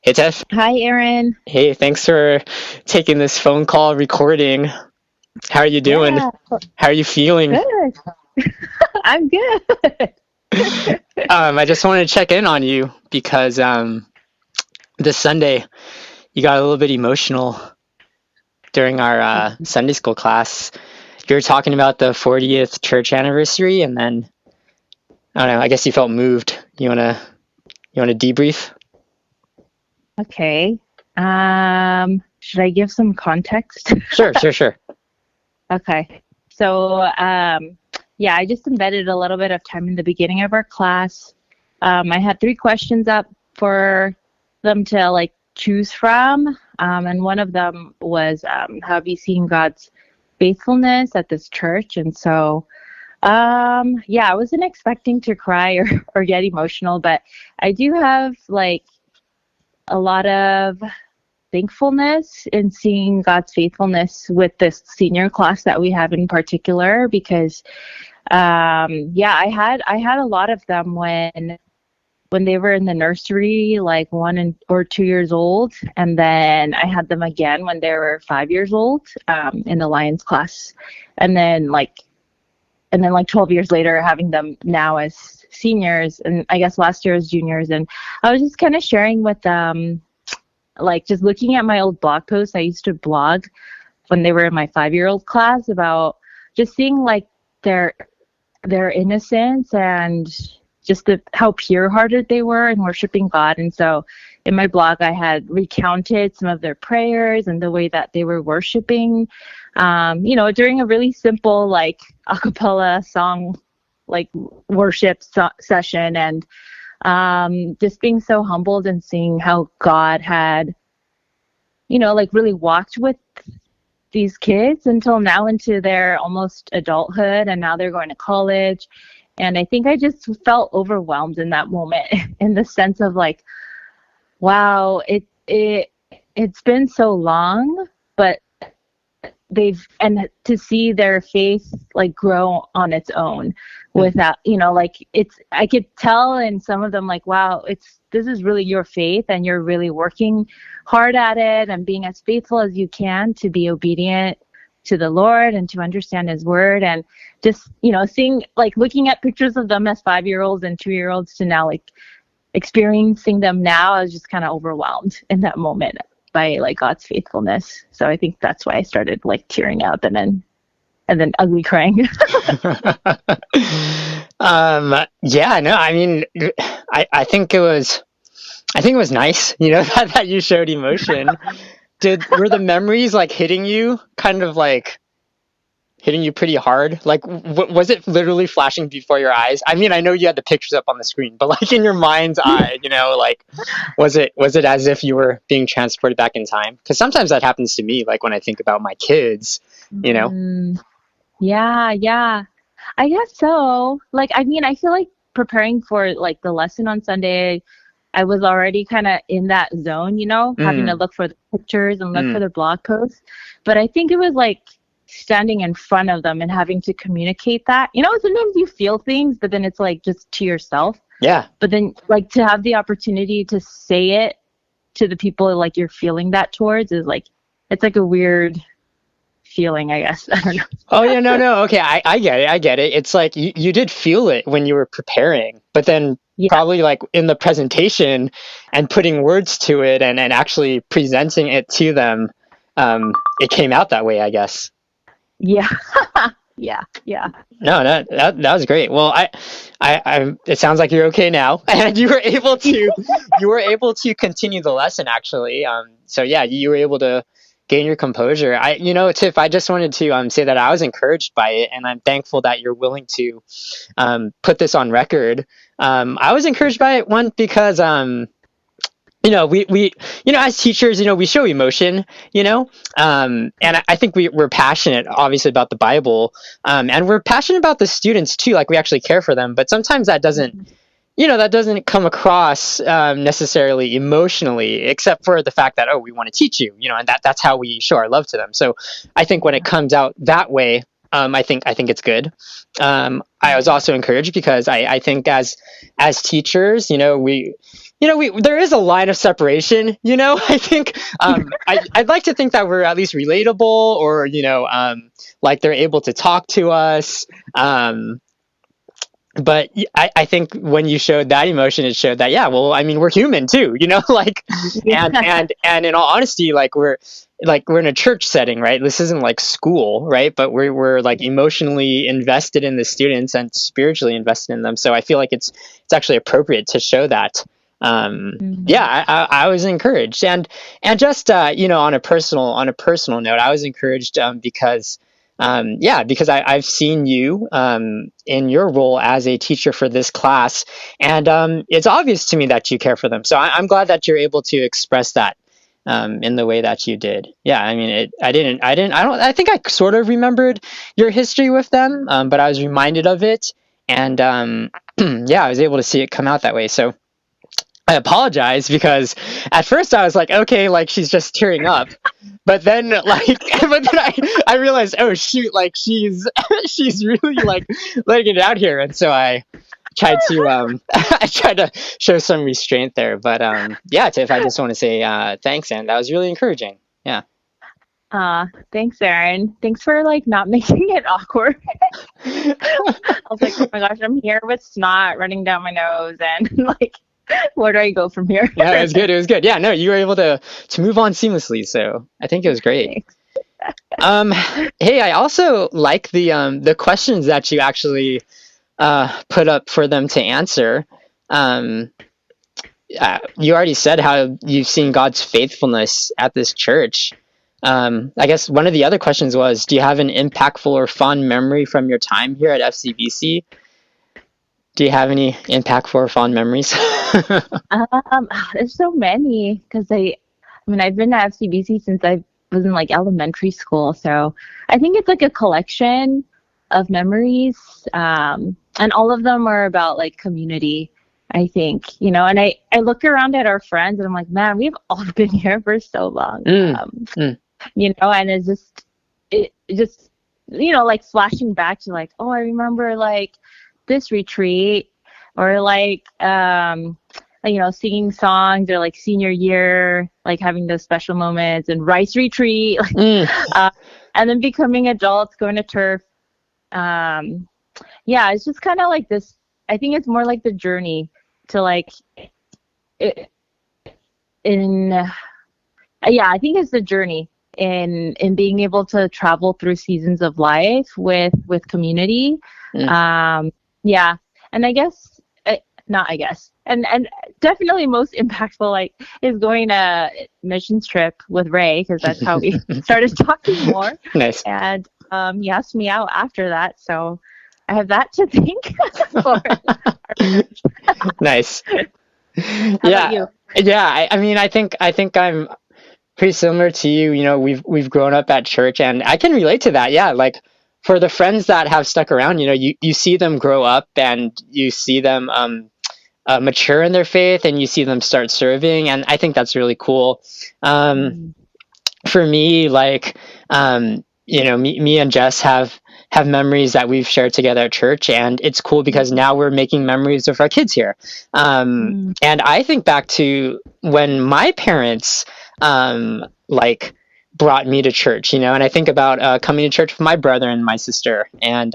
Hey, Tiff. Hi, Aaron. Hey, thanks for taking this phone call recording. How are you doing? Yeah, How are you feeling? good. I'm good. I just wanted to check in on you because this Sunday you got a little bit emotional during our Sunday school class. You were talking about the 40th church anniversary, and then I don't know. I guess you felt moved. You wanna debrief? Okay. Should I give some context? Sure, sure, sure. Okay. So, yeah, I just embedded a little bit of time in the beginning of our class. I had three questions up for them to choose from. And one of them was, have you seen God's faithfulness at this church? And so, yeah, I wasn't expecting to cry or get emotional, but I do have a lot of thankfulness in seeing God's faithfulness with this senior class that we have in particular, because yeah, I had a lot of them when they were in the nursery, like 1 or 2 years old, and then I had them again when they were 5 years old, in the Lions class, and then 12 years later having them now as seniors, and I guess last year as juniors. And I was just kind of sharing with them, just looking at my old blog posts I used to blog when they were in my 5-year-old class, about just seeing their innocence and just how pure-hearted they were in worshiping God. And so in my blog I had recounted some of their prayers and the way that they were worshiping, during a really simple a cappella song worship session, and just being so humbled and seeing how God had, really walked with these kids until now into their almost adulthood, and now they're going to college. And I think I just felt overwhelmed in that moment in the sense of wow, it's been so long, but and to see their faith grow on its own without, I could tell in some of them, wow, this is really your faith, and you're really working hard at it and being as faithful as you can to be obedient to the Lord and to understand his word. And just, seeing, looking at pictures of them as 5-year-olds and 2-year-olds to now experiencing them now, I was just kind of overwhelmed in that moment by God's faithfulness. So I think that's why I started tearing up and then ugly crying. Yeah, no, I mean, I think it was nice, that you showed emotion. Were the memories hitting you, kind of hitting you pretty hard? Was it literally flashing before your eyes? I mean, I know you had the pictures up on the screen, but in your mind's eye, was it as if you were being transported back in time? Because sometimes that happens to me, when I think about my kids, Yeah. I guess so. I mean, I feel preparing for the lesson on Sunday, I was already kind of in that zone, having to look for the pictures and look for the blog posts. But I think it was standing in front of them and having to communicate that. Sometimes you feel things, but then it's just to yourself. Yeah. But then to have the opportunity to say it to the people you're feeling that towards is it's a weird feeling, I guess. I don't know. Oh yeah, no. Okay, I get it. It's you did feel it when you were preparing, but then probably in the presentation and putting words to it and actually presenting it to them, it came out that way, I guess. Yeah. Yeah. No, that was great. Well, I it sounds like you're okay now, and you were able to continue the lesson, actually. So yeah, you were able to gain your composure. Tiff, I just wanted to say that I was encouraged by it, and I'm thankful that you're willing to put this on record. I was encouraged by it, one, because we as teachers, we show emotion, and I think we're passionate, obviously, about the Bible, and we're passionate about the students too. We actually care for them, but sometimes that doesn't come across necessarily emotionally, except for the fact that, we want to teach you, and that's how we show our love to them. So I think when it comes out that way, I think it's good. I was also encouraged because I think as teachers, we there is a line of separation, I think, I'd like to think that we're at least relatable, or, like they're able to talk to us. But I think when you showed that emotion, it showed that, yeah, well, I mean, we're human too, like, and, Yeah. and in all honesty, like we're in a church setting, right? This isn't like school, right? But we're like emotionally invested in the students and spiritually invested in them. So I feel like it's actually appropriate to show that. Yeah, Mhm. I was encouraged, and just, on a personal note, I was encouraged, because, yeah, because I've seen you, in your role as a teacher for this class, and, it's obvious to me that you care for them. So I'm glad that you're able to express that, in the way that you did. Yeah, I mean, I think I sort of remembered your history with them, but I was reminded of it, and, yeah, I was able to see it come out that way. So I apologize, because at first I was like, okay, like she's just tearing up. But then, like, but then I realized, oh shoot, like she's really like letting it out here. And so I tried to, I tried to show some restraint there. But, yeah, Tiff, I just want to say, thanks, and that was really encouraging. Yeah. Thanks, Aaron. Thanks for like not making it awkward. I was like, oh my gosh, I'm here with snot running down my nose, and like, where do I go from here? Yeah, it was good. It was good. Yeah, no, you were able to move on seamlessly. So I think it was great. Thanks. Um, hey, I also like the questions that you actually, put up for them to answer. Um, you already said how you've seen God's faithfulness at this church. I guess one of the other questions was, do you have an impactful or fond memory from your time here at FCBC? Do you have any impactful or fond memories? There's so many because I mean, I've been at FCBC since I was in like elementary school, so I think it's like a collection of memories, and all of them are about like community. I think, and I look around at our friends and I'm like, man, we've all been here for so long, Mm, mm, and it just like flashing back to like, oh, I remember like this retreat, or like singing songs, or like senior year, like having those special moments, and rice retreat, like, mm. and then becoming adults, going to turf. Yeah, it's just kind of like this. I think it's more like the journey to like it, in yeah, I think it's the journey in being able to travel through seasons of life with community. Mm. Yeah, and I guess, not I guess, and definitely most impactful, like, is going to missions trip with Ray, because that's how we started talking more. Nice. And he asked me out after that, so I have that to thank for. Nice. How Yeah. about you? Yeah, I mean, I think I'm pretty similar to you. We've grown up at church, and I can relate to that. Yeah, like for the friends that have stuck around, you see them grow up, and you see them, mature in their faith, and you see them start serving, and I think that's really cool. Um, for me, like, me and Jess have memories that we've shared together at church, and it's cool because now we're making memories with our kids here. Mm. And I think back to when my parents, like, brought me to church, and I think about, coming to church with my brother and my sister, and,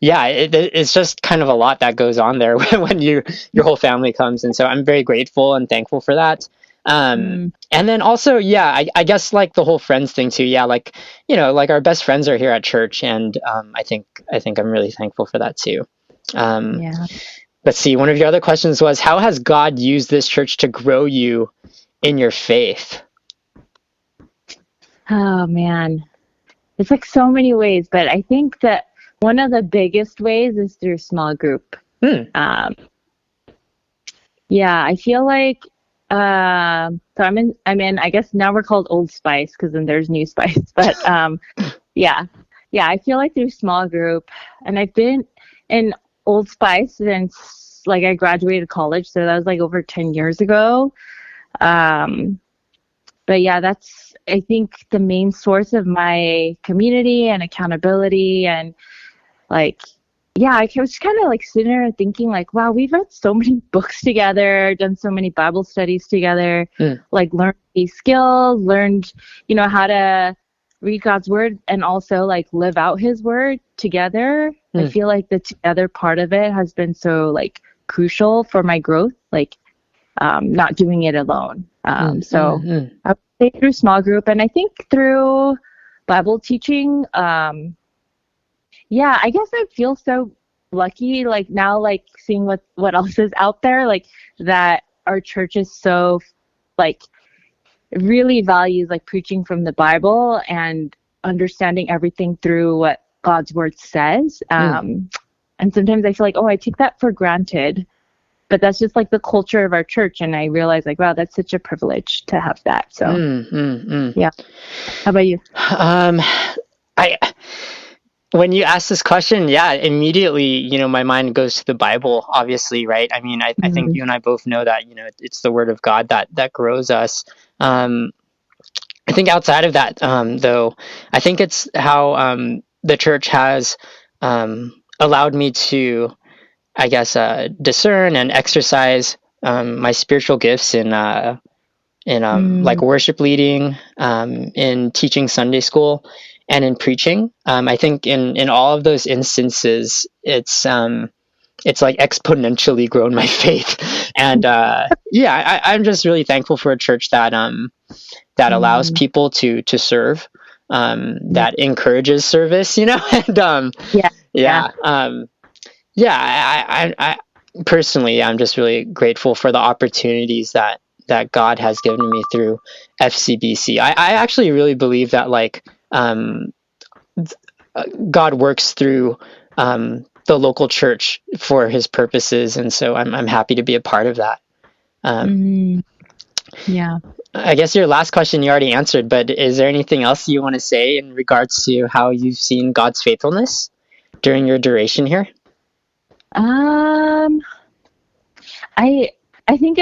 yeah, it's just kind of a lot that goes on there when your whole family comes, and so I'm very grateful and thankful for that. And then also, yeah, I guess like the whole friends thing too. Yeah, like, like our best friends are here at church, and, I think I'm really thankful for that too. Um, Yeah. let's see. One of your other questions was, how has God used this church to grow you in your faith? Oh man, it's like so many ways, but I think that one of the biggest ways is through small group. Hmm. Yeah, I feel like, so I'm in, I guess now we're called Old Spice, because then there's New Spice, but yeah, I feel like through small group, and I've been in Old Spice since like I graduated college, so that was like over 10 years ago. Um, but yeah, that's, I think, the main source of my community and accountability, and like, yeah, I was kind of like sitting there thinking like, wow, we've read so many books together, done so many Bible studies together, Mm, like learned these skills, learned, how to read God's word and also like live out his word together. I mm, feel like the together part of it has been so like crucial for my growth, like not doing it alone. mm, So mm, mm, I would say through small group and I think through Bible teaching, yeah, I guess I feel so lucky like now like seeing what else is out there like that our church is so like really values like preaching from the Bible and understanding everything through what God's word says. mm, And sometimes I feel like, oh, I take that for granted, but that's just like the culture of our church. And I realize like, wow, that's such a privilege to have that. So mm, mm, mm. yeah. How about you? Um, I when you ask this question, yeah, immediately, my mind goes to the Bible, obviously, right? I mean, I think Mm, you and I both know that, it's the word of God that grows us. Um, I think outside of that, though, I think it's how the church has allowed me to, I guess, discern and exercise my spiritual gifts in like mm, worship leading, in teaching Sunday school, and in preaching. I think in all of those instances, it's like exponentially grown my faith, and yeah, I'm just really thankful for a church that allows mm, people to serve, yeah. that encourages service, and Yeah. Yeah. yeah, yeah. I personally, I'm just really grateful for the opportunities that God has given me through FCBC. I actually really believe that like God works through the local church for His purposes, and so I'm happy to be a part of that. Um, Mm, yeah. I guess your last question you already answered, but is there anything else you want to say in regards to how you've seen God's faithfulness during your duration here? Um, I I think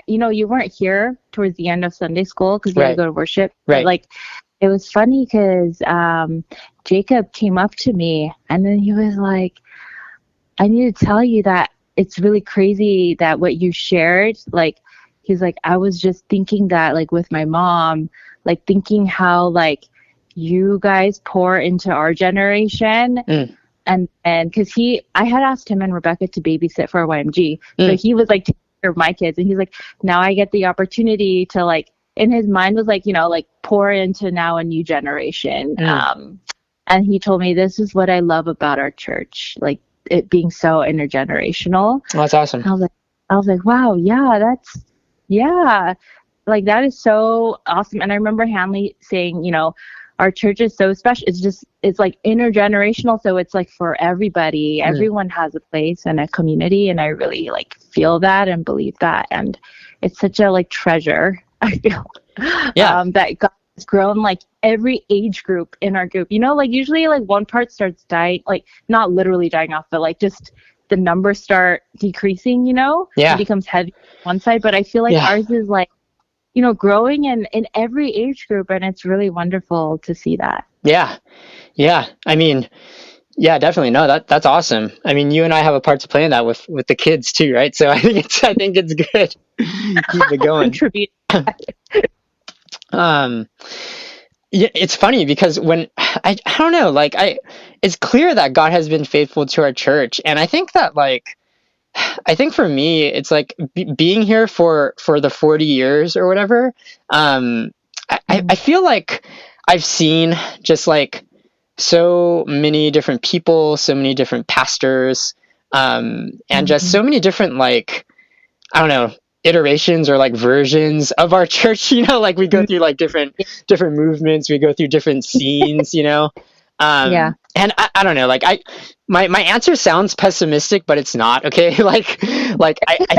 you weren't here towards the end of Sunday school because you had to Right, go to worship, but right. like it was funny because Jacob came up to me and then he was like, "I need to tell you that it's really crazy that what you shared." Like he's like, "I was just thinking that like with my mom, like thinking how like you guys pour into our generation." Mm, And because I had asked him and Rebecca to babysit for YMG, so mm, he was like taking care of my kids, and he's like, now I get the opportunity to like, in his mind was like, like pour into now a new generation. mm. And he told me this is what I love about our church, like it being so intergenerational. Oh, that's awesome. I was like, wow, yeah, like that is so awesome. And I remember Hanley saying, our church is so special. It's like intergenerational. So it's like for everybody, Mm, everyone has a place and a community. And I really like feel that and believe that. And it's such a like treasure, I feel, yeah, that God has grown like every age group in our group, like usually like one part starts dying, like not literally dying off, but like just the numbers start decreasing, it yeah, becomes heavy on one side. But I feel like yeah, ours is like, growing in every age group, and it's really wonderful to see that. yeah, yeah. I mean, yeah, definitely. No, that's awesome. I mean, you and I have a part to play in that with the kids too, right? So I think it's good. Keep it going. Contribute. Um, yeah, it's funny because when I don't know, like it's clear that God has been faithful to our church, and I think that like I think for me, it's like being here for the 40 years or whatever. Um, I feel like I've seen just like so many different people, so many different pastors, and just Mm-hmm. so many different like I don't know iterations or like versions of our church. Like we go through like different movements, we go through different scenes. Yeah. And I don't know, like my answer sounds pessimistic, but it's not okay. Like I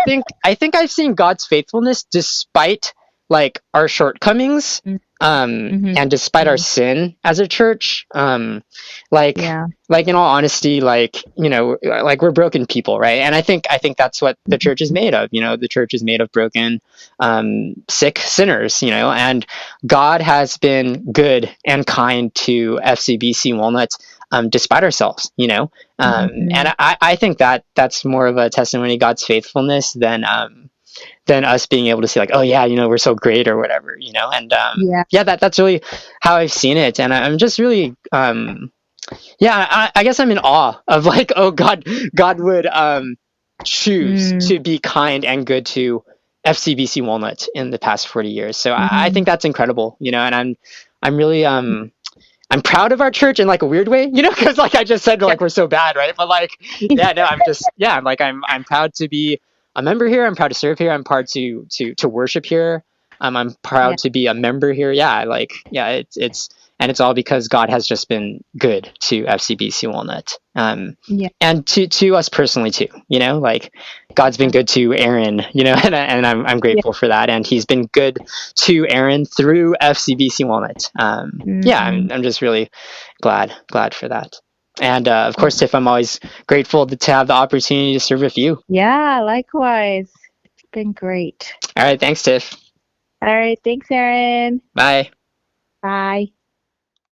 think I've seen God's faithfulness despite like our shortcomings, Mm-hmm. and despite our sin as a church. Like Yeah. like in all honesty, like like we're broken people, right? And I think that's what the church is made of. The church is made of broken, sick sinners. And God has been good and kind to FCBC Walnuts despite ourselves, Mhm. and I think that that's more of a testimony of God's faithfulness than us being able to say like, oh yeah, we're so great or whatever, and Yeah. yeah, that's really how I've seen it, and I'm just really yeah, I guess I'm in awe of like, oh God would choose Mm. to be kind and good to FCBC Walnut in the past 40 years. So I think Mm. that's incredible, and I'm really I'm proud of our church in like a weird way, because like I just said, Yeah. like we're so bad, right? But like, yeah, no, I'm just, yeah, I'm like, I'm proud to be a member here. I'm proud to serve here. I'm proud to worship here. I'm Yeah. proud to be a member here. Yeah, like, yeah, and it's all because God has just been good to FCBC Walnut, Yeah. and to us personally too. Like God's been Yeah. good to Aaron, and I'm Yeah. grateful for that, and He's been good to Aaron through FCBC Walnut. Yeah, Mm. I'm just really glad for that. And of Yeah. course, Tiff, I'm always grateful to have the opportunity to serve with you. Yeah, likewise. It's been great. All right, thanks, Tiff. All right. Thanks, Erin. Bye. Bye.